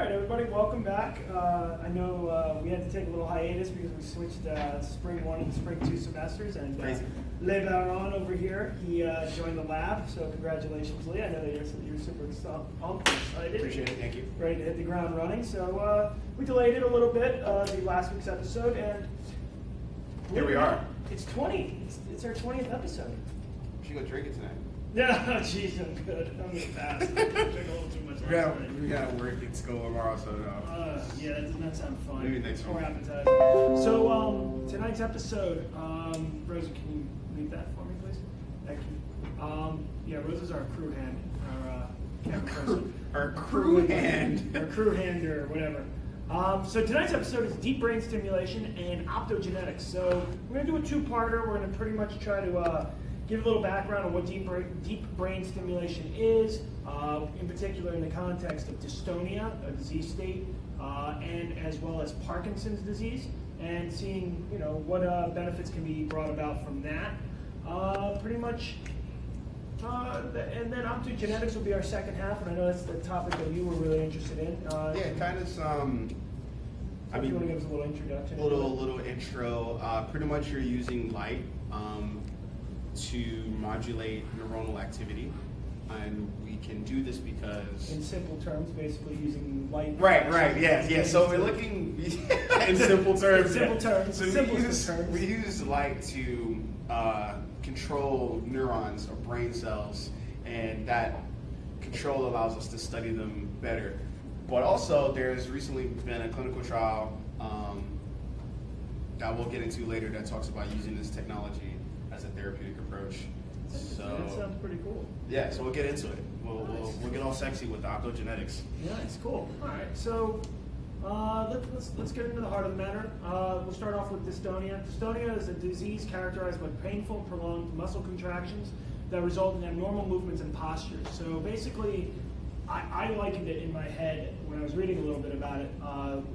right, everybody, welcome back. I know we had to take a little hiatus because we switched spring 1 and spring 2 semesters, and Le Baron over here, he joined the lab, so congratulations, Lee. I know that you're super excited. Appreciate it, thank you. Ready to hit the ground running. So we delayed it a little bit, the last week's episode, and here we are. It's 20. It's our 20th episode. We should go drink it tonight. No, jeez, I'm good. I'm gonna pass. I drank a little too much last night. We gotta work at school tomorrow, so yeah, that does not sound fun. Maybe next More week. appetizing. So tonight's episode, Rosa, can you read that for me, please? Thank you. Yeah, Rosa's our crew hand, our camera person. Our crew hand. Our crew hand or whatever. So tonight's episode is deep brain stimulation and optogenetics. So we're gonna do a two-parter. We're gonna pretty much try to give a little background on what deep brain stimulation is, in particular in the context of dystonia, a disease state, and as well as Parkinson's disease, and seeing what benefits can be brought about from that. Pretty much, and then optogenetics will be our second half, and I know that's the topic that you were really interested in. Yeah, kind of some. If you want to give us a little introduction. Little intro. Pretty much, you're using light to modulate neuronal activity, and we can do this because in simple terms, basically using light. Right. Yeah. So we're looking in simple terms. So we use light to control neurons or brain cells, and that control allows us to study them better. But also, there's recently been a clinical trial that we'll get into later that talks about using this technology as a therapeutic approach. So that sounds pretty cool. Yeah, so we'll get into it. We'll get all sexy with the optogenetics. Nice, cool. All right, so let's get into the heart of the matter. We'll start off with dystonia. Dystonia is a disease characterized by painful, prolonged muscle contractions that result in abnormal movements and postures. So basically, I likened it in my head when I was reading a little bit about it.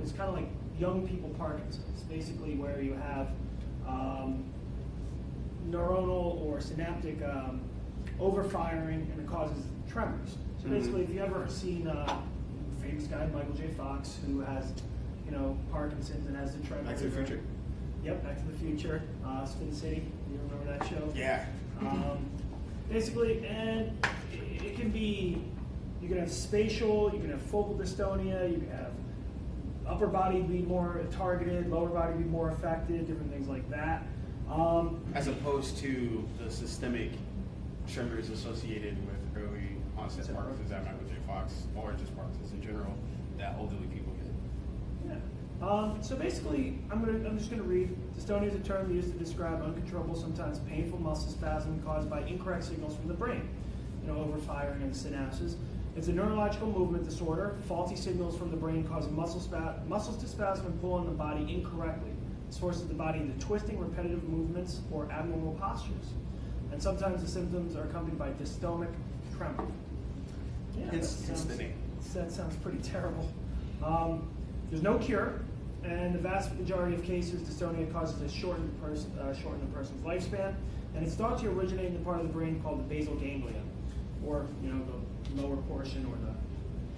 It's kind of like young people Parkinson's, basically where you have neuronal or synaptic overfiring, and it causes tremors. So basically, if you ever seen famous guy Michael J. Fox, who has Parkinson's and has the tremors. Back to the Future. Yep, Back to the Future. Spin City. You remember that show? Yeah. Basically, and it can be. You can have spatial. You can have focal dystonia. You can have upper body be more targeted, lower body be more affected. Different things like that. As opposed to the systemic tremors associated with early onset Parkinson's that Michael J. Fox, or just Parkinson's in general, that elderly people get. Yeah. So basically, I'm just gonna read. Dystonia is a term used to describe uncontrollable, sometimes painful muscle spasm caused by incorrect signals from the brain. Overfiring of the synapses. It's a neurological movement disorder. Faulty signals from the brain cause muscles to spasm and pull on the body incorrectly. This forces the body into twisting, repetitive movements, or abnormal postures. And sometimes the symptoms are accompanied by dystomic tremor. Yeah, Hence the name. That sounds pretty terrible. There's no cure, and the vast majority of cases, dystonia causes a shorten the person's lifespan, and it's thought to originate in the part of the brain called the basal ganglia, or the lower portion, or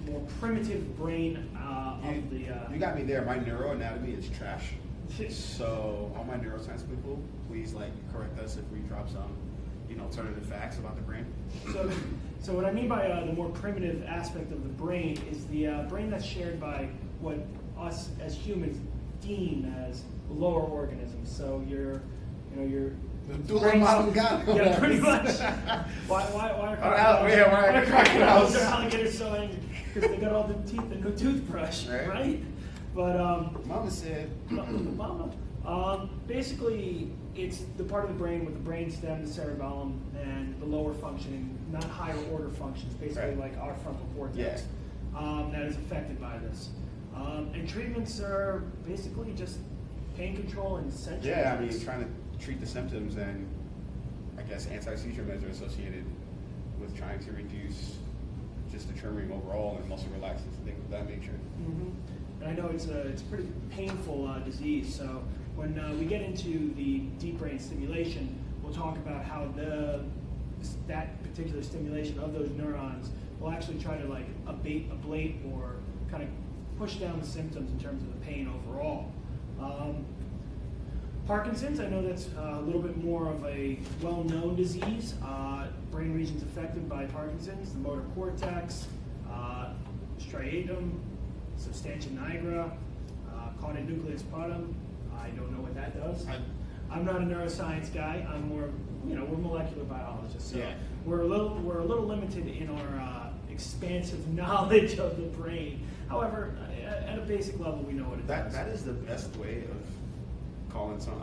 the more primitive brain of the. You got me there. My neuroanatomy is trash. So all my neuroscience people, please correct us if we drop some, alternative facts about the brain. So what I mean by the more primitive aspect of the brain is the brain that's shared by what us as humans deem as lower organisms. So your yeah, pretty much. Why are crocodiles? Why are alligators so angry? Because they got all the teeth and no toothbrush, right? But Mama said. Basically, it's the part of the brain with the brain stem, the cerebellum, and the lower functioning, not higher order functions, basically like our frontal cortex, that is affected by this. And treatments are basically just pain control and central. Yeah, I mean, trying to treat the symptoms, and I guess anti-seizure measures associated with trying to reduce just the tremoring overall and muscle relaxants and things of that nature. Mm-hmm. And I know it's a pretty painful disease, so when we get into the deep brain stimulation, we'll talk about how that particular stimulation of those neurons will actually try to ablate or kind of push down the symptoms in terms of the pain overall. Parkinson's, I know that's a little bit more of a well-known disease. Brain regions affected by Parkinson's, the motor cortex, striatum, substantia nigra, caudate nucleus pudum. I don't know what that does. I'm not a neuroscience guy. I'm more, we're molecular biologists, so we're a little limited in our expansive knowledge of the brain. However, at a basic level, we know what it does. That is the best way of calling something.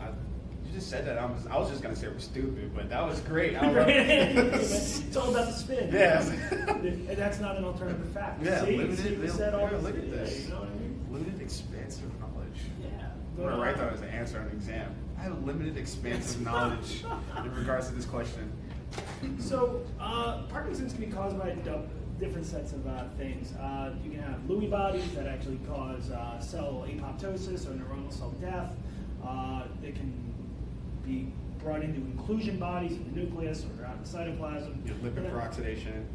You just said that. I was just gonna say it was stupid, but that was great. It's all about the spin. Yeah. And that's not an alternative fact. Yeah, See, limited. you said all Look at this. You know what I mean? Limited expansive knowledge. Yeah. I'm gonna write that as an answer on an exam. I have limited expansive knowledge in regards to this question. So, Parkinson's can be caused by different sets of things. You can have Lewy bodies that actually cause cell apoptosis or neuronal cell death. They can be brought into inclusion bodies in the nucleus or out in the cytoplasm. Lipid peroxidation.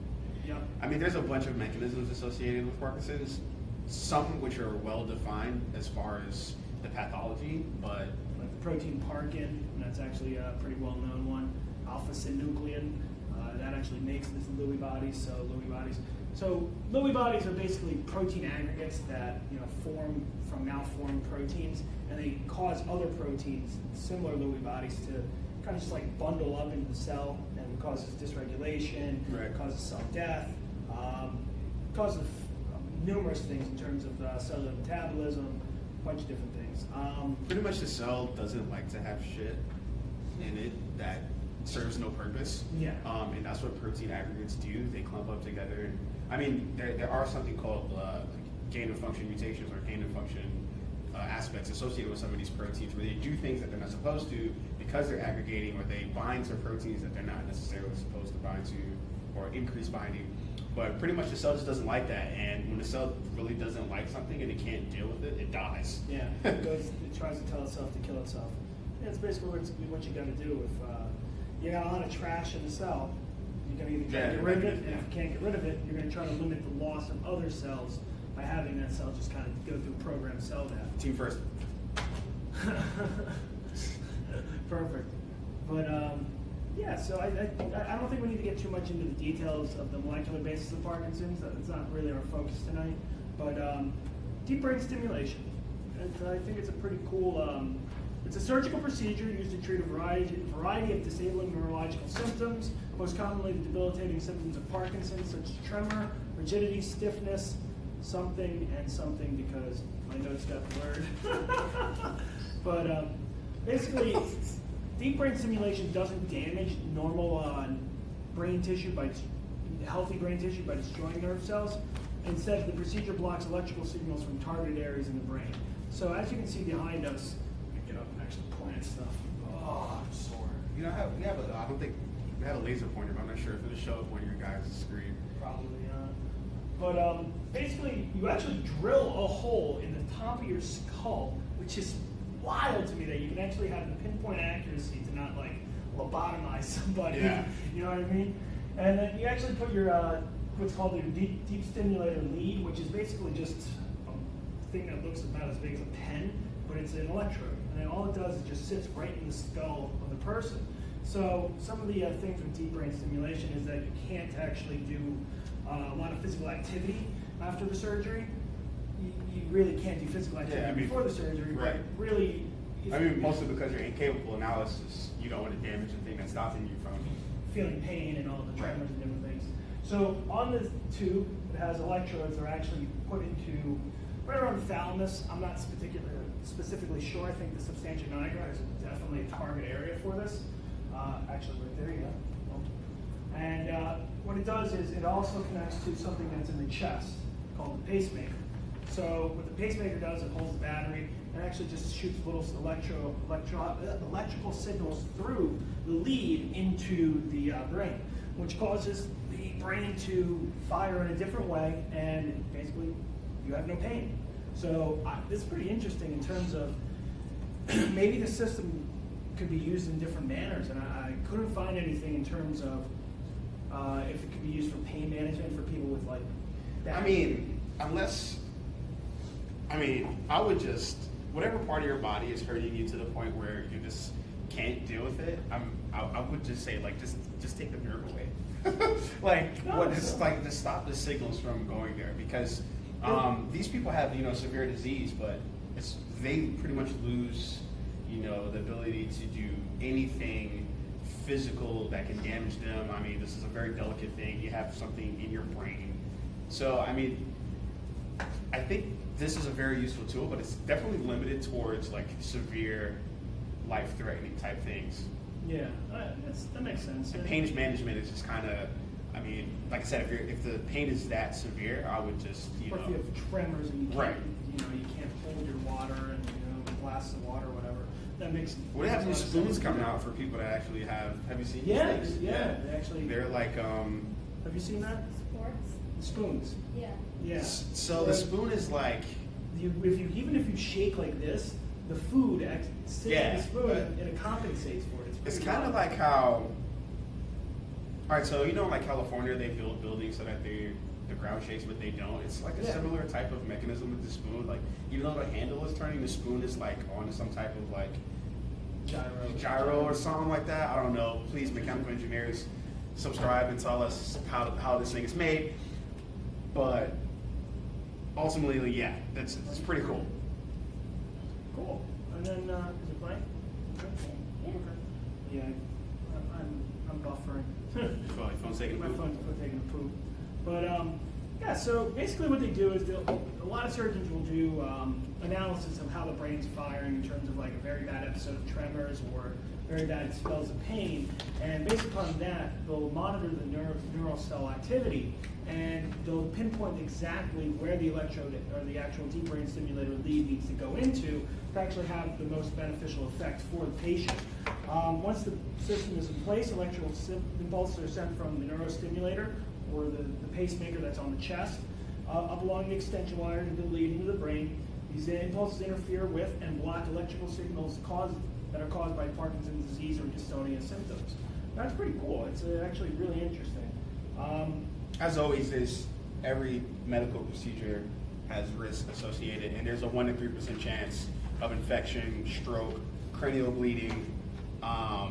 Yeah. I mean, there's a bunch of mechanisms associated with Parkinson's, some which are well defined as far as the pathology, but like the protein Parkin, and that's actually a pretty well-known one. Alpha-synuclein, that actually makes this Lewy bodies. So Lewy bodies are basically protein aggregates that form from malformed proteins, and they cause other proteins, similar Lewy bodies, to kind of just like bundle up into the cell, and causes dysregulation, causes cell death, causes numerous things in terms of cellular metabolism, a bunch of different things. pretty much the cell doesn't like to have shit in it that serves no purpose. Yeah. And that's what protein aggregates do. They clump up together. I mean, there are something called gain of function mutations or gain of function aspects associated with some of these proteins where they do things that they're not supposed to because they're aggregating, or they bind to proteins that they're not necessarily supposed to bind to, or increase binding. But pretty much the cell just doesn't like that, and when the cell really doesn't like something and it can't deal with it, it dies. Yeah, it tries to tell itself to kill itself. Yeah, it's basically what you got to do. If you got a lot of trash in the cell, you're going to either try to get rid of it, and if you can't get rid of it, you're going to try to limit the loss of other cells by having that cell just kind of go through programmed cell death. Team first. Perfect. But yeah, so I don't think we need to get too much into the details of the molecular basis of Parkinson's. That's not really our focus tonight. But deep brain stimulation. I think it's a pretty cool. It's a surgical procedure used to treat a variety of disabling neurological symptoms, most commonly the debilitating symptoms of Parkinson's, such as tremor, rigidity, stiffness, something, and something, because my notes got blurred. But basically, deep brain stimulation doesn't damage normal brain tissue healthy brain tissue by destroying nerve cells. Instead, the procedure blocks electrical signals from targeted areas in the brain. So as you can see behind us, get up and actually point stuff. Oh, I'm sore. You know, I don't think we have a laser pointer, but I'm not sure if it'll show up on your guys' screen. Probably not. But basically, you actually drill a hole in the top of your skull, which is wild to me that you can actually have the pinpoint accuracy to not like lobotomize somebody. Yeah. You know what I mean? And then you actually put your what's called your deep stimulator lead, which is basically just a thing that looks about as big as a pen, but it's an electrode. And then all it does is just sits right in the skull of the person. So some of the things with deep brain stimulation is that you can't actually do a lot of physical activity after the surgery. You really can't do physical activity before the surgery, right. But really... I mean, mostly because you're incapable analysis. You don't want to damage the thing that's stopping you from feeling pain and all the tremors and different things. So on the tube, it has electrodes that are actually put into right around the thalamus. I'm not specifically sure. I think the substantia nigra is definitely a target area for this. Actually, right there, yeah. And what it does is it also connects to something that's in the chest called the pacemaker. So what the pacemaker does, it holds the battery and actually just shoots little electrical signals through the lead into the brain, which causes the brain to fire in a different way, and basically you have no pain. So this is pretty interesting in terms of maybe the system could be used in different manners, and I couldn't find anything in terms of if it could be used for pain management for people with like that. I mean, unless I mean, I would just, whatever part of your body is hurting you to the point where you just can't deal with it, I would just say, like, just take the nerve away. Just stop the signals from going there, because these people have, severe disease, but they pretty much lose, the ability to do anything physical that can damage them. I mean, this is a very delicate thing. You have something in your brain. So, I mean, I think this is a very useful tool, but it's definitely limited towards like severe, life-threatening type things. Yeah, that makes sense. And pain management is just kind of, I mean, like I said, if the pain is that severe, I would just, Or if you have tremors and you can't, you can't hold your water and glasses of water or whatever. That makes. Well, they have new spoons coming out for people that actually have. Have you seen these things? Yeah. They actually. They're like. Have you seen that? Sports. Spoons. Yeah. Yeah. So the spoon is like. Even if you shake like this, the food sits in the spoon and it compensates for it. It's kind of like how. All right, so like California, they build buildings so that the ground shakes, but they don't. It's like a similar type of mechanism with the spoon. Like, even though the handle is turning, the spoon is like on some type of like gyro or something like that. I don't know. Please, mechanical engineers, subscribe and tell us how this thing is made. But ultimately, yeah, it's pretty cool. Cool. And then is it blank? Yeah. Okay. Yeah. I'm buffering. Phone's taking a poop. My phone's taking a poop. But yeah, so basically what they do is a lot of surgeons will do analysis of how the brain's firing in terms of like a very bad episode of tremors or very bad spells of pain, and based upon that, they'll monitor the neural cell activity, and they'll pinpoint exactly where the electrode or the actual deep brain stimulator lead needs to go into to actually have the most beneficial effect for the patient. Once the system is in place, electrical impulses are sent from the neurostimulator or the pacemaker that's on the chest, up along the extension wire into the lead into the brain. These impulses interfere with and block electrical signals that are caused by Parkinson's disease or dystonia symptoms. That's pretty cool. It's actually really interesting. As always, every medical procedure has risk associated, and there's a 1 to 3% chance of infection, stroke, cranial bleeding. I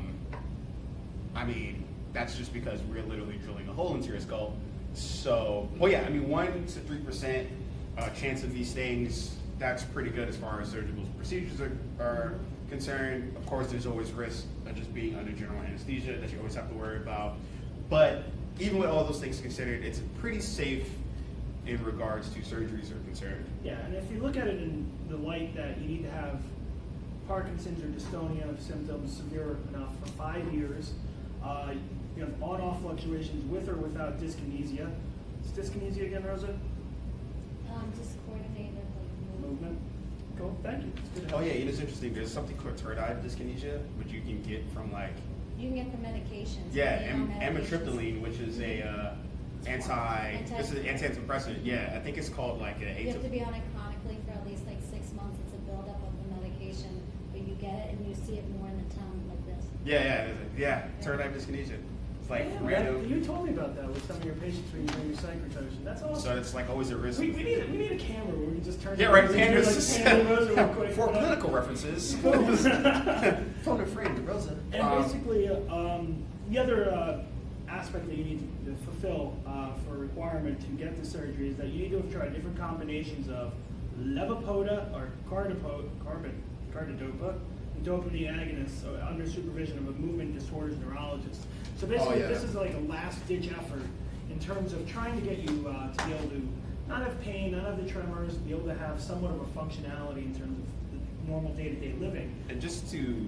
mean, that's just because we're literally drilling a hole into your skull. So, well, yeah, I mean, 1 to 3% chance of these things, that's pretty good as far as surgical procedures are concerned. Of course, there's always risk of just being under general anesthesia that you always have to worry about. But even with all those things considered, it's pretty safe in regards to surgeries are concerned. Yeah, and if you look at it in the light that you need to have Parkinson's or dystonia symptoms severe enough for 5 years, you have on-off fluctuations with or without dyskinesia. What's dyskinesia again, Rosa? Discoordinated Movement. Cool, thank you. Oh yeah, it's interesting. There's something called tardive dyskinesia, which you can get from like. You can get from medications. Yeah, amitriptyline, which is a this is an antidepressant. Yeah, I think it's called like a. You have to be on it chronically for at least like 6 months. It's a buildup of the medication, but you get it and you see it more in the tongue like this. Yeah. Tardive dyskinesia. It's like random. You told me about that with some of your patients when you were your psychrotation. That's awesome. So it's like always a risk. We need a camera where we can just turn. Yeah, right. Cameras. For clinical references. Phone a friend, Rosa. And basically, the other aspect that you need to fulfill for a requirement to get the surgery is that you need to have tried different combinations of levodopa or carbidopa, and dopamine agonists under supervision of a movement disorders neurologist. So basically, this is like a last-ditch effort in terms of trying to get you to be able to not have pain, not have the tremors, be able to have somewhat of a functionality in terms of the normal day-to-day living. And just to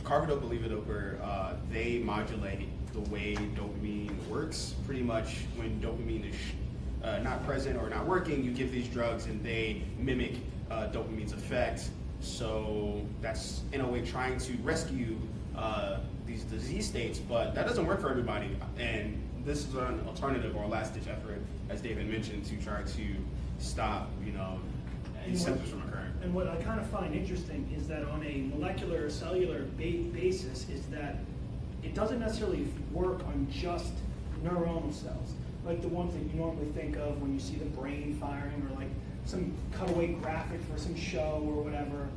carbidopa, levodopa, they modulate the way dopamine works. Pretty much when dopamine is not present or not working, you give these drugs and they mimic dopamine's effect. So that's in a way trying to rescue these disease states, but that doesn't work for everybody. And this is an alternative or a last-ditch effort, as David mentioned, to try to stop, these symptoms from occurring. And what I kind of find interesting is that on a molecular or cellular basis is that it doesn't necessarily work on just neuronal cells, like the ones that you normally think of when you see the brain firing, or like some cutaway graphic for some show or whatever,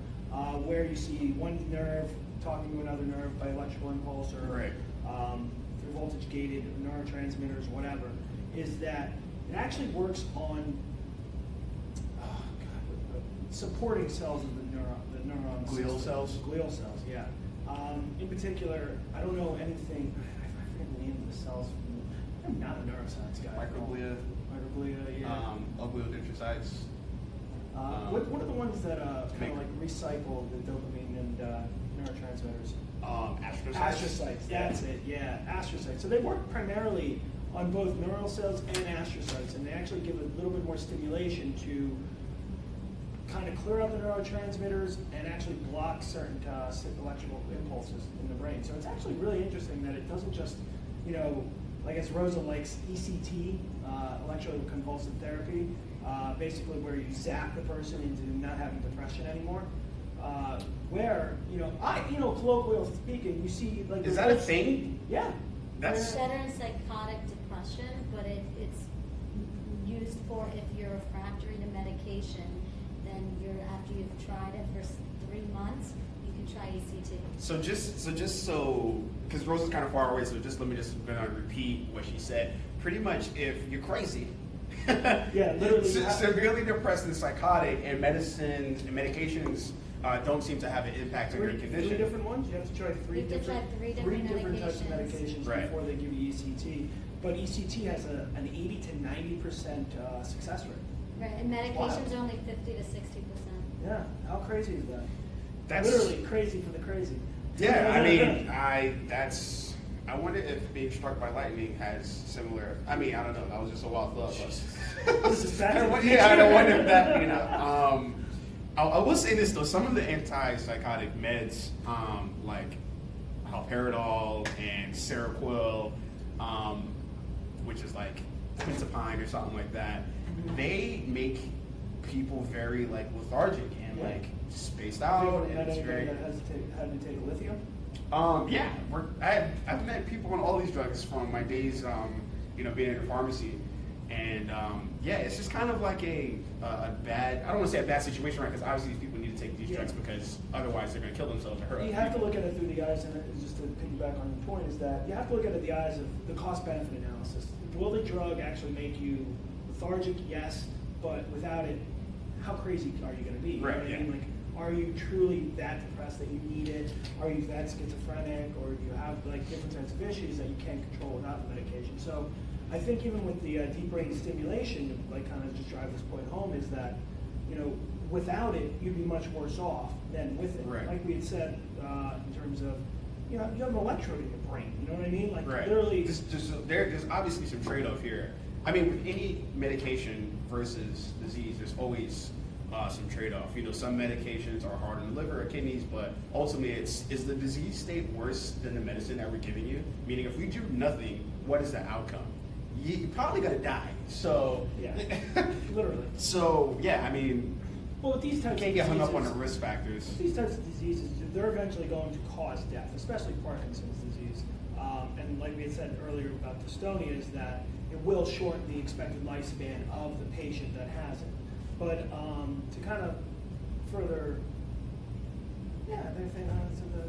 where you see one nerve talking to another nerve by electrical impulse or through voltage gated neurotransmitters, whatever, is that it actually works on supporting cells of the neuron Glial cells? Glial cells, yeah. In particular, I don't know anything, I forget the name of the cells. I'm not a neuroscience guy. Microglia. Microglia, yeah. Oligodendrocytes. What are the ones that kind of like recycle the dopamine and neurotransmitters? Astrocytes. Astrocytes, that's it, yeah, astrocytes. So they work primarily on both neural cells and astrocytes, and they actually give a little bit more stimulation to kind of clear out the neurotransmitters and actually block certain electrical impulses in the brain. So it's actually really interesting that it doesn't just, I guess Rosa likes ECT, electroconvulsive therapy, basically where you zap the person into not having depression anymore. Where, colloquial speaking, you see like... Is that a thing? Yeah. It's better in psychotic depression, but it's used for if you're refractory to medication, then after you've tried it for 3 months, you can try ECT. So because Rose is kind of far away, so let me repeat what she said. Pretty much, if you're crazy, yeah, literally, severely depressed and psychotic, and medicines and medications don't seem to have an impact on your condition. 3 different ones. You have to try three different types of medications before they give you ECT. But ECT has an 80 to 90% success rate. Right, and medications are only 50 to 60%. Yeah, how crazy is that? That's literally crazy for the crazy. Yeah, I mean, I wonder if being struck by lightning has similar. I mean, I don't know. That was just a wild thought. This is bad. Yeah, I don't wonder if that. I will say this though. Some of the antipsychotic meds, like haloperidol and Seroquel, which is like quinzapine or something like that, they make people very like lethargic and like spaced out. And it's very. That had to take lithium. Yeah, I've met people on all these drugs from my days, being in a pharmacy, and yeah, it's just kind of like a bad. I don't want to say a bad situation, right? Because obviously these people need to take these drugs because otherwise they're going to kill themselves or hurt. You have to look at it through the eyes, and just to piggyback on your point, is that you have to look at it the eyes of the cost-benefit analysis. Will the drug actually make you lethargic? Yes, but without it, how crazy are you going to be? You right. Know what Yeah. I mean? Like, are you truly that depressed that you need it? Are you that schizophrenic, or do you have like different types of issues that you can't control without the medication? So, I think even with the deep brain stimulation, like kind of just drive this point home, is that without it, you'd be much worse off than with it. Right. Like we had said in terms of you have an electrode in your brain. You know what I mean? Like right. literally. There's obviously some trade-off here. I mean, with any medication versus disease, there's always some trade-off. Some medications are hard on the liver or kidneys, but ultimately, is the disease state worse than the medicine that we're giving you? Meaning, if we do nothing, what is the outcome? You're probably gonna die. So yeah, literally. So yeah, I mean, well, with these types you can't get hung up on the risk factors. With these types of diseases, they're eventually going to cause death, especially Parkinson's disease. And like we had said earlier about dystonia, is that it will shorten the expected lifespan of the patient that has it. But to kind of further, I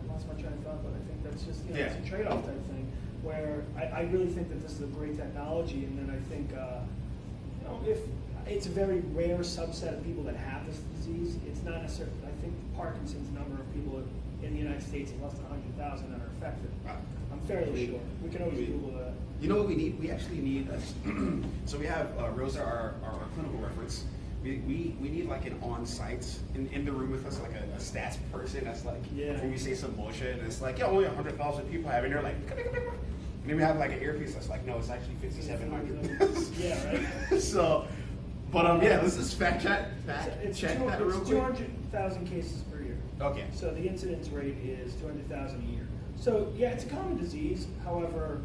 lost my train of thought, but I think that's just it's a trade-off type thing. Where I really think that this is a great technology, and then I think if it's a very rare subset of people that have this disease, it's not necessarily. I think Parkinson's number of people in the United States is less than 100,000 that are affected. I'm fairly sure. We can always Google that. You know what we need? We actually need. So we have Rosa, our clinical reference. We need like an on-site in the room with us, like a stats person that's like, when we say some bullshit, and it's like, only 100,000 people have it, and they're like, and then we have like an earpiece that's like, no, it's actually 5,700. Yeah, right. So, but let's just fact check that real quick. 200,000 cases per year. Okay. So the incidence rate is 200,000 a year. So yeah, it's a common disease. However,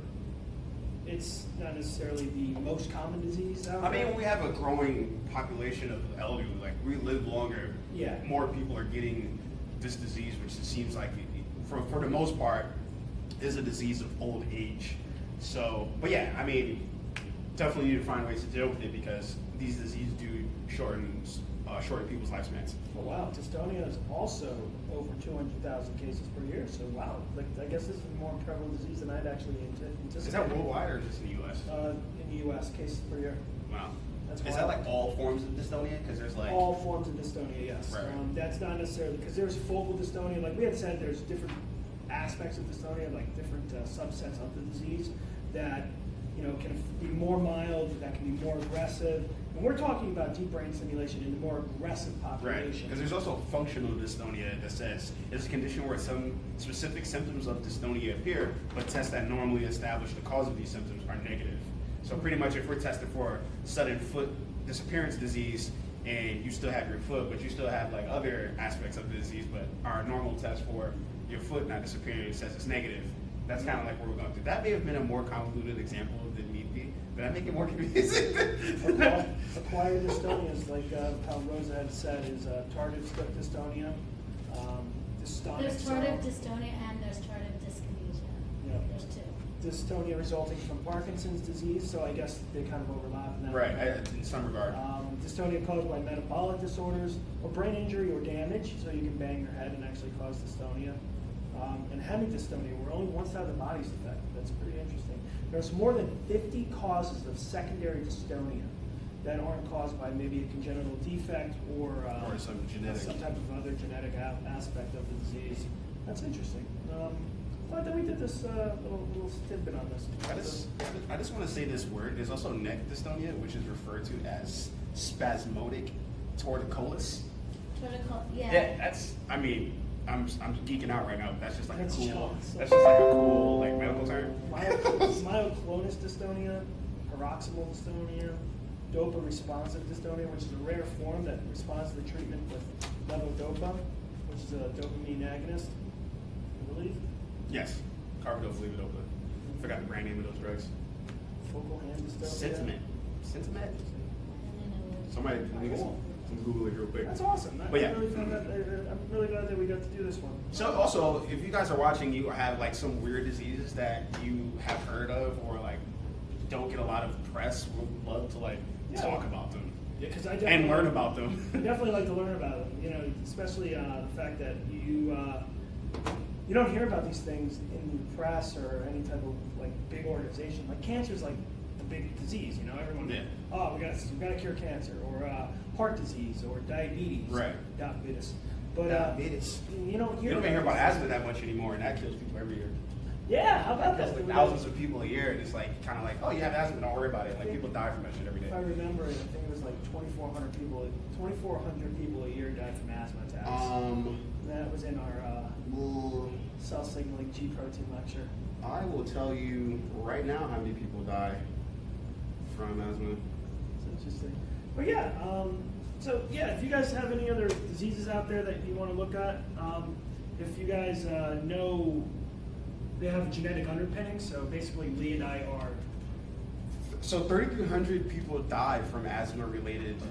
it's not necessarily the most common disease out there. I mean, we have a growing population of elderly. Like, we live longer. Yeah. More people are getting this disease, which it seems like, for the most part, is a disease of old age. So, but yeah, I mean, definitely need to find ways to deal with it because these diseases do shorten people's lifespans. Oh wow, dystonia is also over 200,000 cases per year. So wow, like I guess this is a more prevalent disease than I'd actually anticipated. Is that worldwide or just in the U.S.? In the U.S., cases per year. Wow. That's Is wild. that like all forms of dystonia? Because there's like all forms of dystonia, yes. Right. That's not necessarily because there's focal dystonia. Like we had said, there's different aspects of dystonia, like different subsets of the disease that can be more mild, that can be more aggressive. And we're talking about deep brain stimulation in the more aggressive population. Right, because there's also functional dystonia that says it's a condition where some specific symptoms of dystonia appear, but tests that normally establish the cause of these symptoms are negative. So pretty much if we're testing for sudden foot disappearance disease and you still have your foot, but you still have like other aspects of the disease, but our normal test for your foot not disappearing says it's negative, that's kind of like where we're going through. That may have been a more convoluted example than need be. Did I make it more confusing? Acquired dystonia is like how Rosa had said is tardive dystonia. Dystonic. There's tardive dystonia and there's tardive dyskinesia. Yeah. There's two. Dystonia resulting from Parkinson's disease, so I guess they kind of overlap in that. Right, in some regard. Dystonia caused by metabolic disorders or brain injury or damage, so you can bang your head and actually cause dystonia. And hemidystonia, where only one side of the body is affected. That's pretty interesting. There's more than 50 causes of secondary dystonia that aren't caused by maybe a congenital defect or some genetic, some type of other genetic aspect of the disease. That's interesting. Glad that we did this little tidbit on this. I just want to say this word. There's also neck dystonia, which is referred to as spasmodic torticollis. Yeah. That's. I mean, I'm geeking out right now. But that's just like That's a cool. just- That's just like a cool like medical term. Myoclonus dystonia, paroxysmal dystonia, dopa responsive dystonia, which is a rare form that responds to the treatment with levodopa, which is a dopamine agonist, I believe. Yes, carbidopa, levodopa. Forgot the brand name of those drugs. Focal hand dystonia. Sentiment. Somebody, Google it real quick. That's awesome. But yeah. I'm really glad that we got to do this one. So also, if you guys are watching, you have like some weird diseases that you have heard of or like don't get a lot of press, we'd love to like talk about them. Yeah, because and learn about them. I definitely like to learn about them. Especially the fact that you don't hear about these things in the press or any type of like big organization. Like cancer is like the big disease. Everyone. Yeah. Oh, we got to cure cancer or heart disease or diabetes. Right. Diabetes. But diabetes. You don't hear about asthma that much anymore, and that kills people every year. Yeah, how about Kills that? like thousands of people a year, and it's like kind of like, oh, you have asthma, don't worry about it. Like people die from that shit every day. If I remember, I think it was like 2,400 people a year died from asthma attacks. That was in our cell signaling G protein lecture. I will tell you right now how many people die from asthma. It's interesting. But yeah, if you guys have any other diseases out there that you want to look at, if you guys know they have a genetic underpinning, so basically Lee and I are. So 3,300 people die from asthma-related,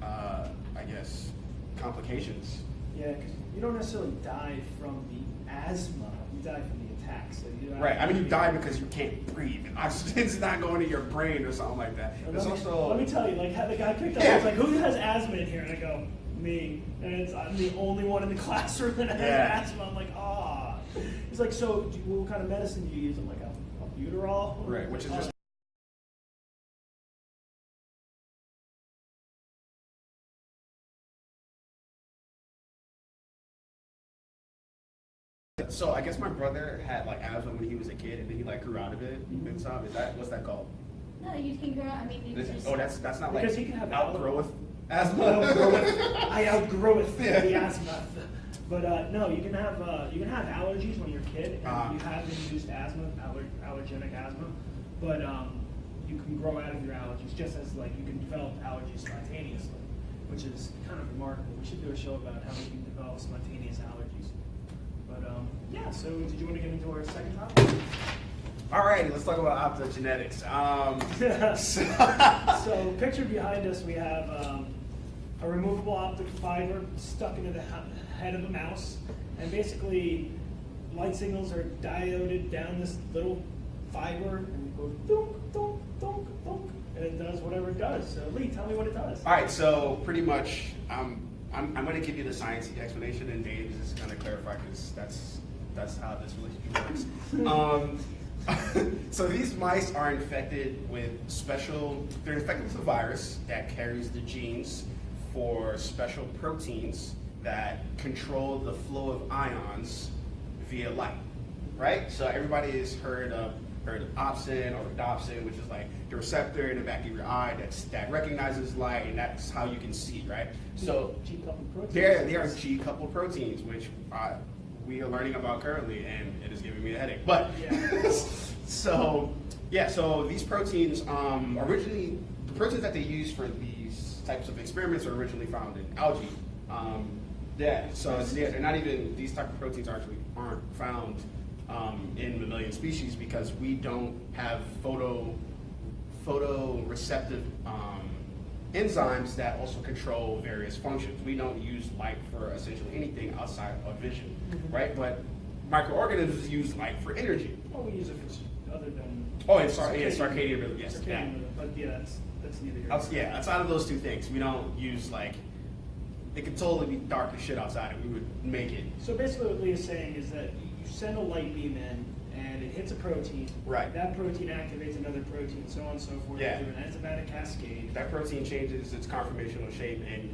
I guess, complications. Yeah, because you don't necessarily die from the asthma, you die from the attack. So right, I mean you die because you can't breathe. Oxygen's not going to your brain or something like that. Let me tell you, like how the guy picked up, he was like, who has asthma in here? And I go, me. And I'm the only one in the classroom that has asthma. I'm like, ah. He's like, so what kind of medicine do you use? I'm like, albuterol. Right, which is just. So I guess my brother had like asthma when he was a kid, and then he like grew out of it and stuff. What's that called? No, you can grow. I mean, that's not because like he can have outgrowth asthma. I outgroweth the asthma. But no, you can have allergies when you're a kid, and you have induced asthma, allergenic asthma. But you can grow out of your allergies, just as like you can develop allergies spontaneously, which is kind of remarkable. We should do a show about how we can develop spontaneous allergies. But so did you want to get into our second topic? Alrighty, let's talk about optogenetics. So pictured behind us, we have a removable optic fiber stuck into the head of a mouse, and basically light signals are dioded down this little fiber, and it goes dunk, dunk, dunk, dunk, and it does whatever it does. So Lee, tell me what it does. All right, so pretty much, I'm going to give you the sciencey explanation, and Dave is just going to clarify because that's how this relationship works. So these mice are infected with they're infected with a virus that carries the genes for special proteins that control the flow of ions via light, right? So everybody has heard of opsin or rhodopsin, which is like the receptor in the back of your eye that recognizes light, and that's how you can see, right? So G-coupled proteins. they are G-coupled proteins, which we are learning about currently, and it is giving me a headache. But Yeah. so these proteins originally, the proteins that they use for these types of experiments are originally found in algae. They're not even, these type of proteins actually aren't found in mammalian species because we don't have photoreceptive enzymes that also control various functions. We don't use light for essentially anything outside of vision, right? But microorganisms use light for energy. Well, we use it for other than. Oh, and circadian rhythm, yes. Circadian rhythm, but yeah, that's neither here nor there. Yeah, outside of those two things, we don't use it could totally be dark as shit outside and we would make it. So basically what Lee is saying is that you send a light beam in and it hits a protein. Right. That protein activates another protein, so on and so forth. Yeah. Through an enzymatic cascade. That protein changes its conformational shape and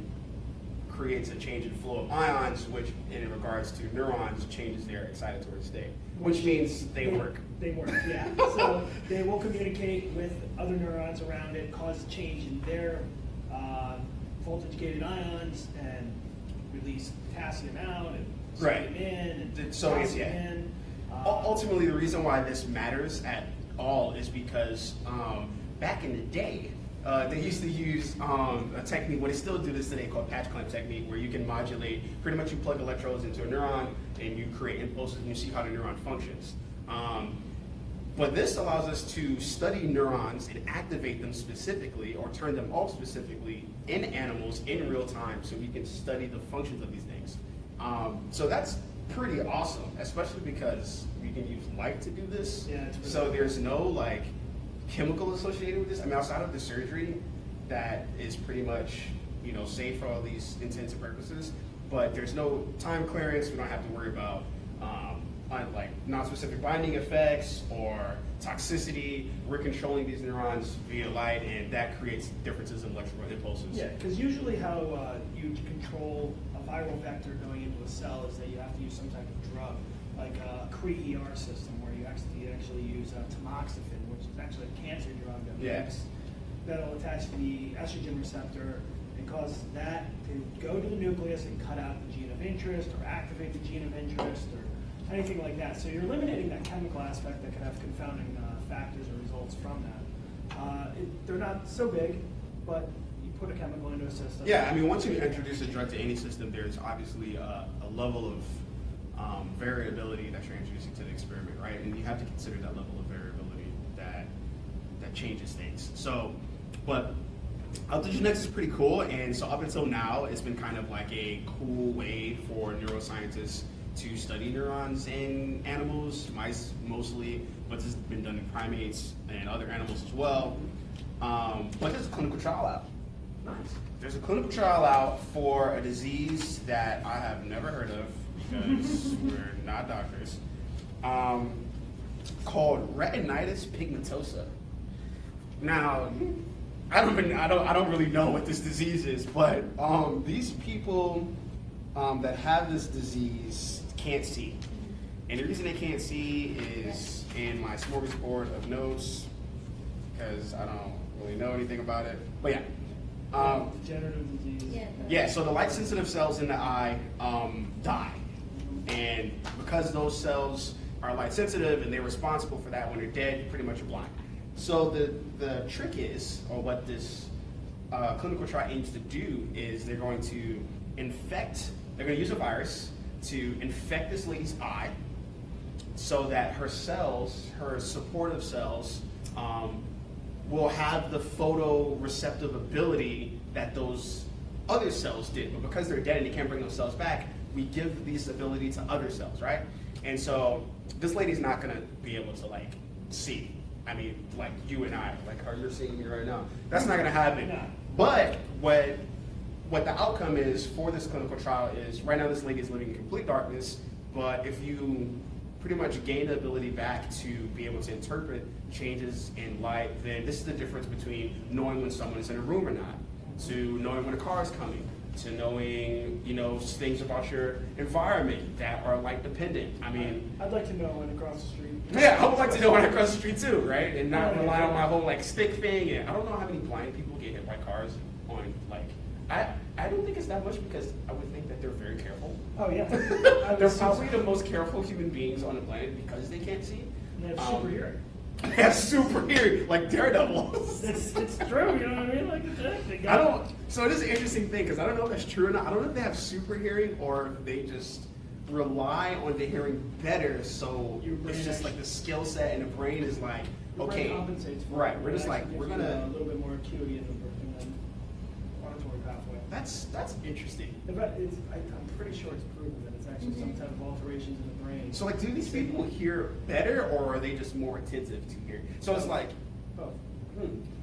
creates a change in flow of ions, which in regards to neurons changes their excitatory state, which means they work. They work, yeah. So they will communicate with other neurons around it, cause a change in their voltage-gated ions, and release potassium out and sodium in and calcium in. Ultimately, the reason why this matters at all is because back in the day, they used to use a technique, they still do this today, called patch clamp technique, where you can modulate, pretty much you plug electrodes into a neuron and you create impulses and you see how the neuron functions. But this allows us to study neurons and activate them specifically or turn them off specifically in animals in real time so we can study the functions of these things. So that's pretty awesome, especially because we can use light to do this. Yeah, it's really so cool. there's no chemical associated with this. I mean, outside of the surgery, that is pretty much safe for all these intents and purposes. But there's no time clearance. We don't have to worry about non-specific binding effects or toxicity. We're controlling these neurons via light, and that creates differences in electrical impulses. Yeah, because usually how you control a viral vector going into a cell is that you have to use some type of drug, like a Cree-ER system, where you actually use tamoxifen, which is actually a cancer drug that'll attach to the estrogen receptor and cause that to go to the nucleus and cut out the gene of interest or activate the gene of interest or anything like that. So you're eliminating that chemical aspect that can have confounding factors or results from that. They're not so big, but you put a chemical into a system. Yeah, I mean, once you introduce a drug to any system, there's obviously a level of variability that you're introducing to the experiment, right? And you have to consider that level of variability that changes things. So, but optogenetics is pretty cool, and so up until now, it's been kind of like a cool way for neuroscientists to study neurons in animals, mice mostly, but this has been done in primates and other animals as well. But there's a clinical trial out. Nice. There's a clinical trial out for a disease that I have never heard of because we're not doctors, called retinitis pigmentosa. Now, I don't really know what this disease is, but these people that have this disease can't see. And the reason they can't see is in my smorgasbord of notes, because I don't really know anything about it. But yeah. Degenerative disease. Yeah, so the light sensitive cells in the eye die. And because those cells are light sensitive and they're responsible for that, when they're dead, pretty much you're blind. So the trick is, or what this clinical trial aims to do, is they're going to use a virus to infect this lady's eye so that her cells, her supportive cells, will have the photoreceptive ability that those other cells did. But because they're dead and they can't bring those cells back, we give this ability to other cells, right? And so this lady's not gonna be able to see I mean, like you and I, like how you're seeing me right now. That's not going to happen. No. But what the outcome is for this clinical trial is right now this lady is living in complete darkness, but if you pretty much gain the ability back to be able to interpret changes in light, then this is the difference between knowing when someone is in a room or not, to knowing when a car is coming, to knowing, you know, things about your environment that are light dependent. I mean, I'd like to know when across the street. Yeah, I would like to know when I cross the street too, right? And not rely on my whole like stick thing. And I don't know how many blind people get hit by cars on like. I don't think it's that much because I would think that they're very careful. Oh yeah, They're probably the most careful human beings on the planet because they can't see. And they have super hearing. They have super hearing, like daredevils. It's true, you know what I mean? Like they got I don't. So it is an interesting thing because I don't know if that's true or not. I don't know if they have super hearing or if they just rely on the hearing better. So it's just like the skill set and the brain is like, okay, compensates for right? it. We're just like we're gonna a little bit more acuity in the auditory pathway. That's interesting. I'm pretty sure it's proven that it's actually some type of alterations in the brain. So like, do these people hear better or are they just more attentive to hear? So it's like, Both.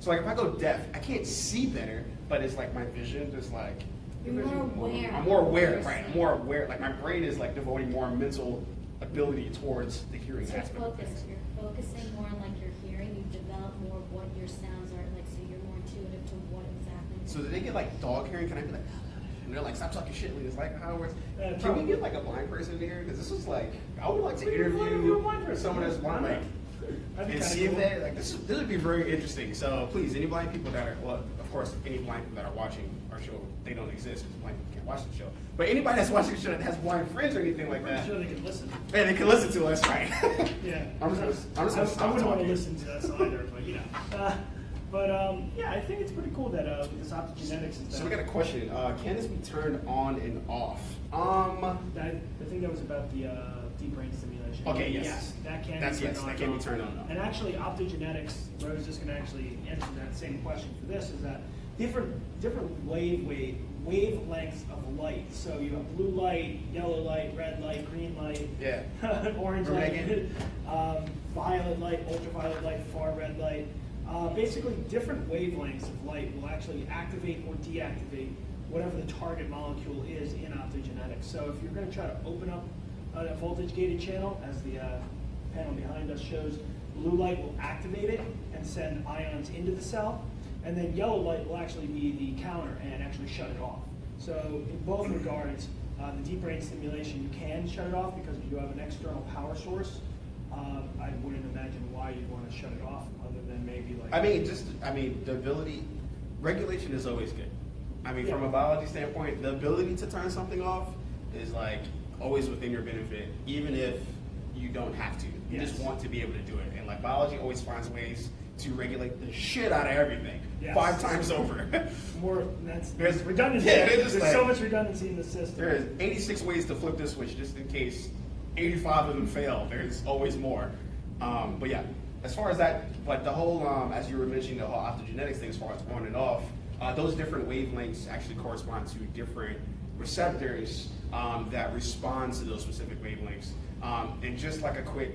So like if I go deaf, I can't see better, but it's like my vision just like. You're more aware. I'm more aware, right? I'm more aware. Like my brain is like devoting more mental ability towards the hearing It's your aspect of focus. things. You're focusing more on like your hearing. You develop more of what your sounds are like, so you're more intuitive to what exactly. So do they get like dog hearing? Can I be like, and they're like, stop talking shit. It's like how it works. Can probably. we get like a blind person in here? Because this is like, I would like to interview someone that's blind, like, and see if they like this would be very interesting. So please, any blind people that are, well, of course, any blind people that are watching our show, they don't exist because blind people can't watch the show. But anybody that's watching the show that has blind friends or anything like that, I'm sure they can listen. yeah, they can listen to us, right? Yeah. I'm just gonna I stop wouldn't want to talking. listen to us either, but you know. Yeah, I think it's pretty cool that this optogenetics is. So we got a question. Can this be turned on and off? I think that was about the deep brain stimulation. Okay, yes. Yes, that can That's be turned yes, on. that can be turned on. And actually, optogenetics, Rose is just going to actually answer that same question for this, is that different wavelengths of light. So you have blue light, yellow light, red light, green light, Yeah. orange light, violet light, ultraviolet light, far red light. Basically, different wavelengths of light will actually activate or deactivate whatever the target molecule is in optogenetics. So if you're going to try to open up a voltage-gated channel, as the panel behind us shows, blue light will activate it and send ions into the cell, and then yellow light will actually be the counter and actually shut it off. So in both regards, the deep brain stimulation, you can shut it off because you have an external power source. I wouldn't imagine why you'd want to shut it off other than maybe like... The ability, regulation is always good. From a biology standpoint, the ability to turn something off is like always within your benefit, even if you don't have to. You just want to be able to do it. And like biology always finds ways to regulate the shit out of everything 5 times over. There's redundancy. Yeah, there's so much redundancy in the system. There is 86 ways to flip this switch just in case 85 of them fail. There's always more. But yeah, as far as that, like the whole, as you were mentioning, the whole optogenetics thing as far as on and off, those different wavelengths actually correspond to different receptors that respond to those specific wavelengths. And just like a quick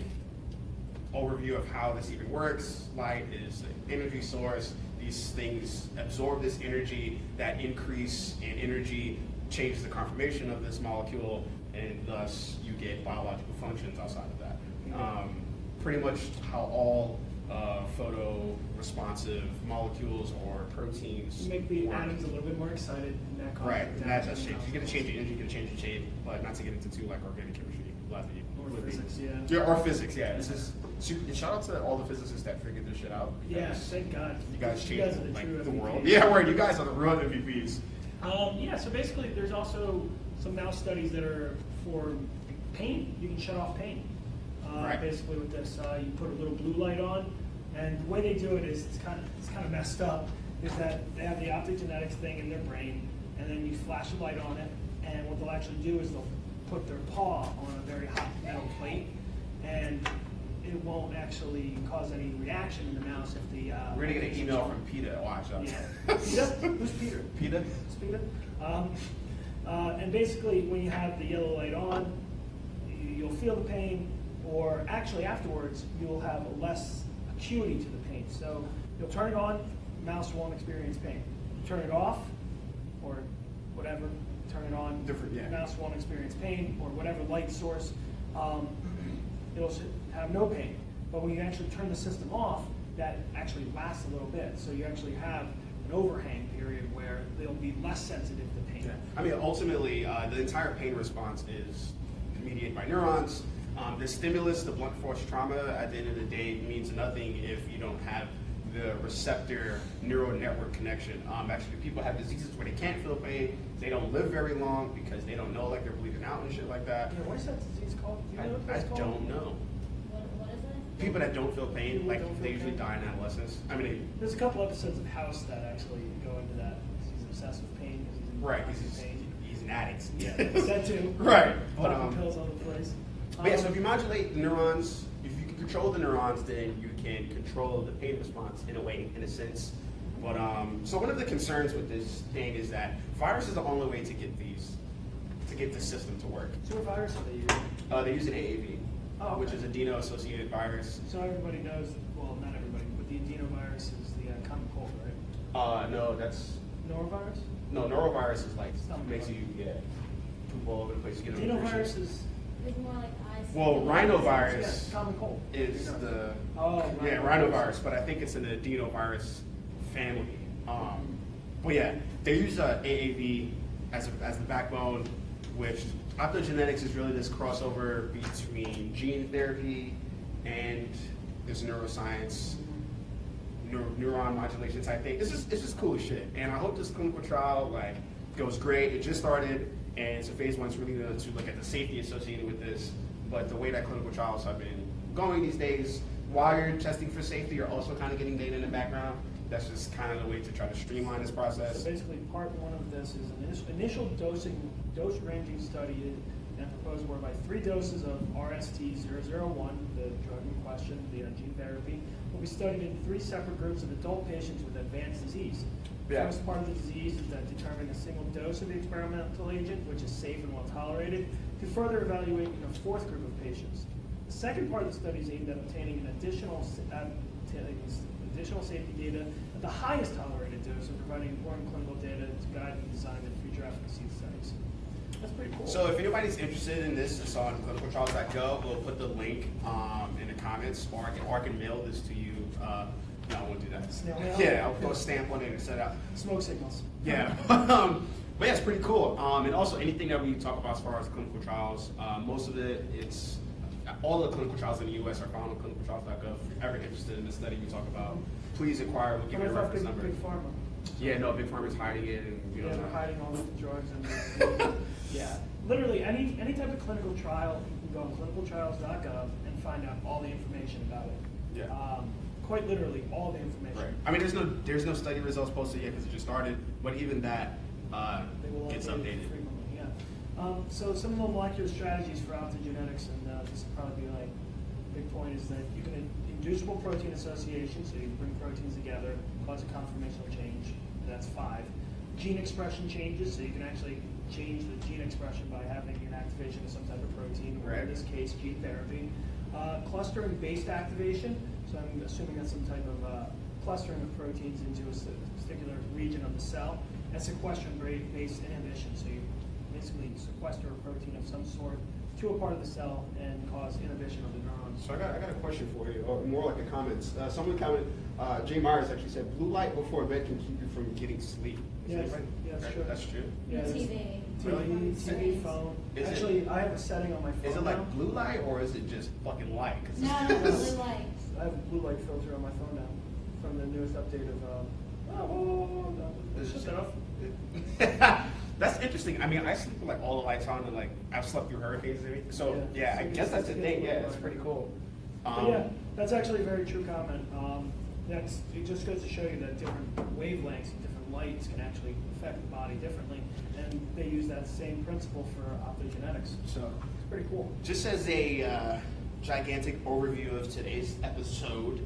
overview of how this even works, light is an energy source. These things absorb this energy. That increase in energy changes the conformation of this molecule, and thus you get biological functions outside of that. Pretty much how all photo-responsive molecules or proteins make the work. atoms a little bit more excited, and that causes Right, and that does change. change. You get to change the energy, you get to change the shape, but not to get into too like organic chemistry. Or physics, Or physics, yeah. This is super. And shout out to all the physicists that figured this shit out. Yeah, thank God. You guys changed are the true the MVPs. world. Yeah, right. You guys are the real MVPs. So basically, there's also some mouse studies that are for pain. You can shut off pain. Right. Basically, with this, you put a little blue light on, and the way they do it is it's kind of messed up. Is that they have the optogenetics thing in their brain, and then you flash a light on it, and what they'll actually do is they'll put their paw on a very hot metal plate, and it won't actually cause any reaction in the mouse if the... We're going to get an email from PETA. Watch out. Yeah. PETA? Who's Peter? PETA? Who's PETA? And basically, when you have the yellow light on, you'll feel the pain, or actually afterwards, you'll have a less acuity to the pain. So you'll turn it on, mouse won't experience pain. Turn it off, or whatever, turn it on, mouse won't experience pain, or whatever light source, it'll have no pain. But when you actually turn the system off, that actually lasts a little bit. So you actually have an overhang period where they'll be less sensitive to pain. Yeah. I mean, ultimately, the entire pain response is mediated by neurons. The stimulus, the blunt force trauma, at the end of the day, means nothing if you don't have the receptor neural network connection. Actually, people have diseases where they can't feel pain. They don't live very long because they don't know, like they're bleeding out and shit like that. Yeah, what is that disease called? Do you know what that's called? I don't know. What is it? People that don't feel pain, they usually die in adolescence. I mean, there's a couple episodes of House that actually go into that. He's obsessed with pain because he's in pain. He's an addict. Yeah, that too. Right. Popping pills all over the place. But yeah, so if you modulate the neurons, if you can control the neurons, then you can control the pain response in a way, in a sense. But so one of the concerns with this thing is that virus is the only way to get the system to work. So what virus are they using? They use an AAV, which is adeno-associated virus. So everybody knows, well, not everybody, but the adenovirus is the common cold, right? No, that's norovirus. No, norovirus is like makes you poop all over the place. You get adenovirus is. It's more like eyes. Well, rhinovirus common cold is the rhinovirus. Rhinovirus, but I think it's in the adenovirus family. But yeah, they use AAV as the backbone, which optogenetics is really this crossover between gene therapy and this neuroscience, neuron modulation type thing. It's just cool as shit, and I hope this clinical trial goes great. It just started. And so phase 1 is really to look at the safety associated with this. But the way that clinical trials have been going these days, while you're testing for safety, you're also kind of getting data in the background. That's just kind of the way to try to streamline this process. So basically, part 1 of this is an initial dose ranging study and proposed whereby 3 doses of RST-001, the drug in question, the gene therapy, will be studied in 3 separate groups of adult patients with advanced disease. The first part of the disease is that determining a single dose of the experimental agent, which is safe and well tolerated, to further evaluate in a 4th group of patients. The second part of the study is aimed at obtaining an additional safety data at the highest tolerated dose and providing important clinical data to guide the design of future efficacy studies. That's pretty cool. So if anybody's interested in this, it's on clinicaltrials.gov. We'll put the link in the comments, or I can mail this to you. No, I won't do that. Snail mail? Yeah, I'll go stamp one in and set up. Smoke signals. Yeah. But yeah, it's pretty cool. And also anything that we talk about as far as clinical trials, most of it, all the clinical trials in the U.S. are found on clinicaltrials.gov. If you're ever interested in the study we talk about, please inquire. We'll give you a reference number. Big Pharma. Yeah, no, Big Pharma's hiding it. And, they're hiding all the drugs. And yeah, literally any type of clinical trial, you can go on clinicaltrials.gov and find out all the information about it. Yeah. Quite literally, all the information. Right. I mean, there's no study results posted yet because it just started, but even that gets updated. Frequently, yeah. So some of the molecular strategies for optogenetics, and this will probably be like a big point, is that you can inducible protein association, so you can bring proteins together, cause a conformational change. That's 5. Gene expression changes, so you can actually change the gene expression by having an activation of some type of protein, or in this case, gene therapy. Clustering-based activation, so I'm assuming that's some type of clustering of proteins into a particular region of the cell. And sequestration-based inhibition, so you basically sequester a protein of some sort to a part of the cell and cause inhibition of the neurons. So I got a question for you, or more like a comment. Someone commented, Jay Myers actually said, blue light before bed can keep you from getting sleep. Yeah, that's true. That's true? Yeah, TV. TV, phone. Actually, I have a setting on my phone. Is it like blue light, or is it just fucking light? No, blue light. I have a blue light filter on my phone now from the newest update of. Shut that off. That's interesting. I mean, I sleep with all the lights on, and I've slept through hurricanes and everything. So yeah, I guess that's the thing. Yeah, it's pretty cool. Yeah, that's actually a very true comment. It just goes to show you that different wavelengths and different lights can actually affect the body differently, and they use that same principle for optogenetics. So it's pretty cool. Just as a gigantic overview of today's episode,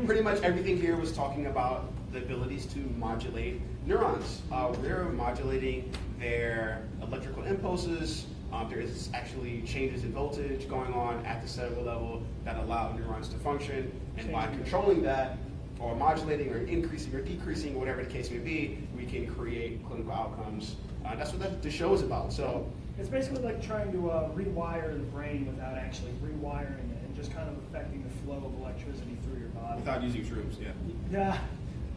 pretty much everything here was talking about the abilities to modulate neurons. We're modulating their electrical impulses. There is actually changes in voltage going on at the cellular level that allow neurons to function. And by controlling that, or modulating, or increasing, or decreasing, whatever the case may be, we can create clinical outcomes. That's what the show is about. So it's basically like trying to rewire the brain without actually rewiring it, and just kind of affecting the flow of electricity through your body. Without using shrooms, yeah. Yeah,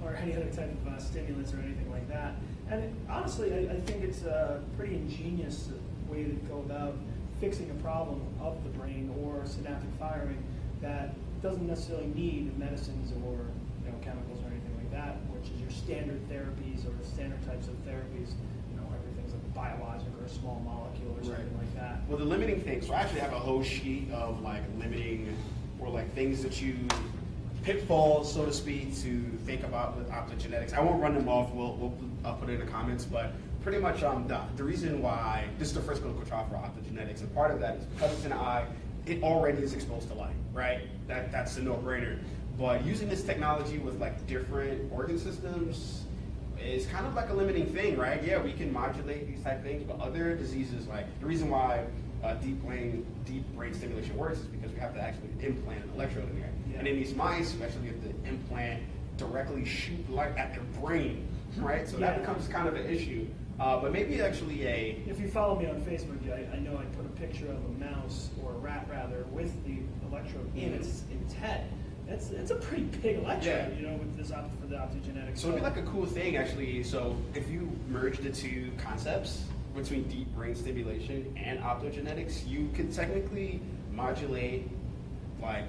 or any other type of stimulants or anything like that. And honestly, I think it's a pretty ingenious way to go about fixing a problem of the brain or synaptic firing that doesn't necessarily need medicines or chemicals or anything like that, which is your standard therapies or standard types of therapies. Everything's like biologic or a small molecule or something like that. Well, the limiting things. So I actually have a whole sheet of like limiting or like things that you pitfalls, so to speak, to think about with optogenetics. I won't run them off. We'll put it in the comments, but pretty much the reason why this is the first clinical trial for optogenetics, and part of that is because it's in the eye, it already is exposed to light, right? That's a no-brainer. But using this technology with like different organ systems is kind of like a limiting thing, right? Yeah, we can modulate these type of things, but other diseases, like the reason why deep brain stimulation works is because we have to actually implant an electrode in there. Yeah. And in these mice, we actually have to implant directly shoot light at their brain, right? So that becomes kind of an issue. But maybe actually If you follow me on Facebook, I know I put a picture of a mouse, or a rat rather, with the electrode in its head. It's a pretty big electrode, with this for the optogenetics. So it'd be like a cool thing, actually. So if you merge the two concepts between deep brain stimulation and optogenetics, you could technically modulate like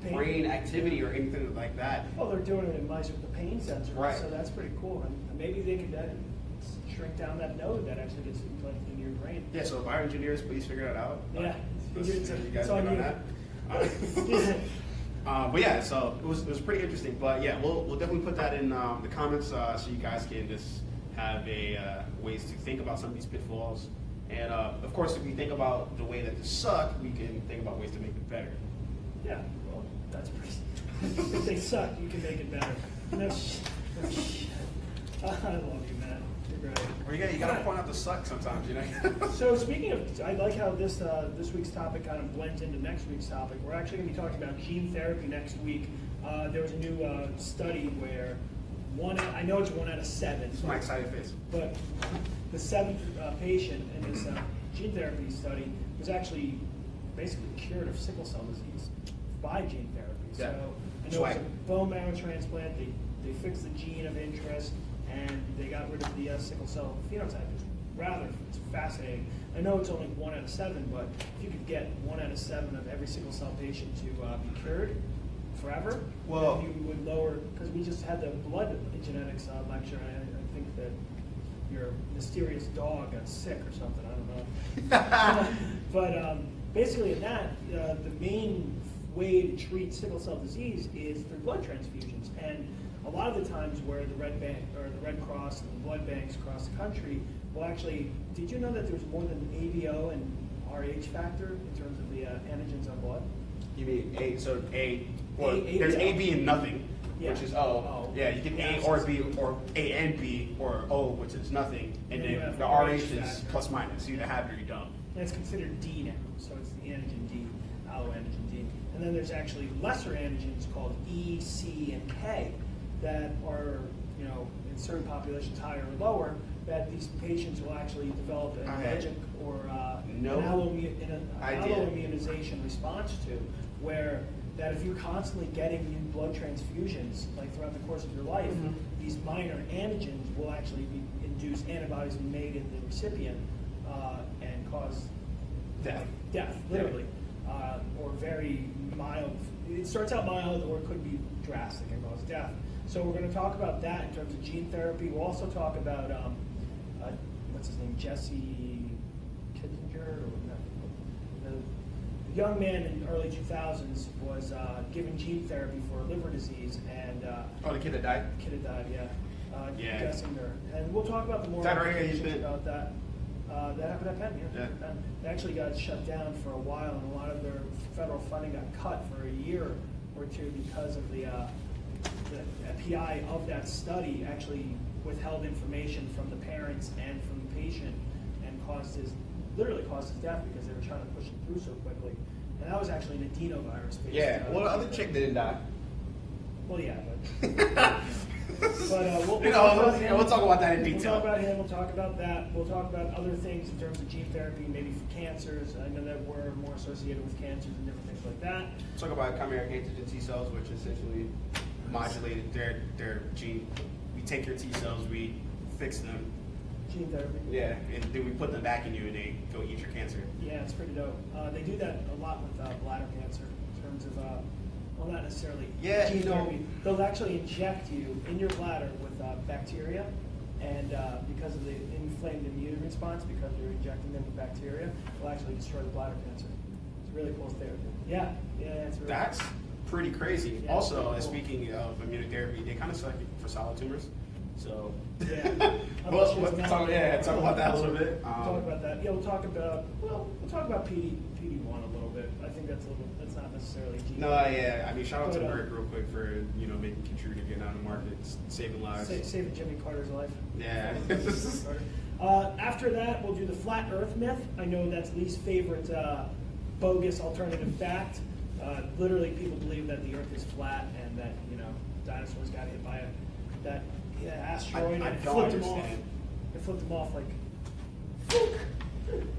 brain activity or anything like that. Well, they're doing it in mice with the pain sensor, right? So that's pretty cool. And maybe they could shrink down that node that actually gets implanted into your brain. Yeah. So bioengineers, please figure that out. Yeah. You guys on that. But yeah, so it was pretty interesting. But yeah, we'll definitely put that in the comments so you guys can just have ways to think about some of these pitfalls. And of course, if we think about the way that they suck, we can think about ways to make it better. Yeah, well, that's pretty. If they suck, you can make it better. No shit. I love you, man. You're great. Well, you got to point out the suck sometimes, So speaking of, I like how this week's topic kind of blends into next week's topic. We're actually going to be talking about gene therapy next week. There was a new study where I know it's 1 out of 7. It's my excited face. But the 7th patient in this gene therapy study was actually basically cured of sickle cell disease by gene therapy. Yeah. So I know it's a bone marrow transplant. They fixed the gene of interest, and they got rid of the sickle cell phenotype. It's fascinating. I know it's only 1 out of 7, but if you could get 1 out of 7 of every sickle cell patient to be cured forever, well, then you would lower, because we just had the blood genetics lecture, and I think that your mysterious dog got sick or something, I don't know. But basically in that, the main way to treat sickle cell disease is through blood transfusions. And a lot of the times where the Red Cross and the blood banks across the country will actually, did you know that there's more than ABO and RH factor in terms of the antigens on blood? You mean there's A, B, and nothing, which is O. Yeah, you get A or B, or A and B, or O, which is nothing, and then the RH is plus minus. You either have it or you don't. And it's considered D now, so it's the antigen D, alloantigen D. And then there's actually lesser antigens called E, C, and K that are, in certain populations higher or lower, that these patients will actually develop an allergic or an alloimmunization response to, where that if you're constantly getting new blood transfusions, like throughout the course of your life, these minor antigens will actually induce antibodies made in the recipient and cause death, literally, or very mild. It starts out mild, or it could be drastic and cause death. So we're going to talk about that in terms of gene therapy. We'll also talk about what's his name, Jesse Kittinger, or the young man in the early 2000s was given gene therapy for liver disease, and the kid that died. The kid that died, Gessinger. And we'll talk about the more implications about that. That happened at Penn, Penn. They actually got shut down for a while, and a lot of their federal funding got cut for a year or two because of the PI of that study actually withheld information from the parents and from the patient, and literally caused his death because they were trying to push it through so quickly. And that was actually an adenovirus. Yeah. Well, the other chick didn't die. Well, yeah, but. We'll talk about that in detail. We'll talk about him. We'll talk about that. We'll talk about other things in terms of gene therapy, maybe for cancers. I know that we're more associated with cancers and different things like that. Talk about chimeric antigen T cells, which essentially modulated their gene. We take your T cells, we fix them. Gene therapy. Yeah, and then we put them back in you, and they go eat your cancer. Yeah, it's pretty dope. They do that a lot with bladder cancer in terms of. Well, not necessarily gene therapy. They'll actually inject you in your bladder with bacteria, and because of the inflamed immune response, because you're injecting them with bacteria, they'll actually destroy the bladder cancer. It's a really cool therapy. Yeah, it's really That's pretty crazy. Yeah, also, cool. Speaking of immunotherapy, they kind of select it for solid tumors. So, yeah. talk about that a little bit. Talk about that. Yeah, we'll talk about PD1 a little bit. I think that's not necessarily gene. No, yeah. I mean, shout out to Merck real quick for making Keytruda get out of the market, saving lives. Saving Jimmy Carter's life. Yeah. After that, we'll do the flat Earth myth. I know that's Lee's favorite bogus alternative fact. Literally, people believe that the Earth is flat and that dinosaurs got hit by that asteroid I and don't flipped them understand. off. It flipped them off like. Whoop.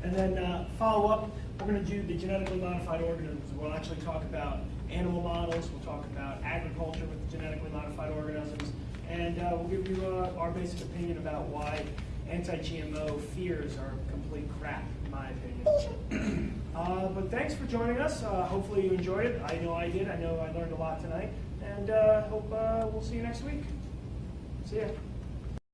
And then follow up, we're going to do the genetically modified organisms. We'll actually talk about animal models. We'll talk about agriculture with genetically modified organisms, and we'll give you our basic opinion about why anti-GMO fears are complete crap, in my opinion. But thanks for joining us. Hopefully you enjoyed it. I know I did. I know I learned a lot tonight, and hope we'll see you next week. See ya.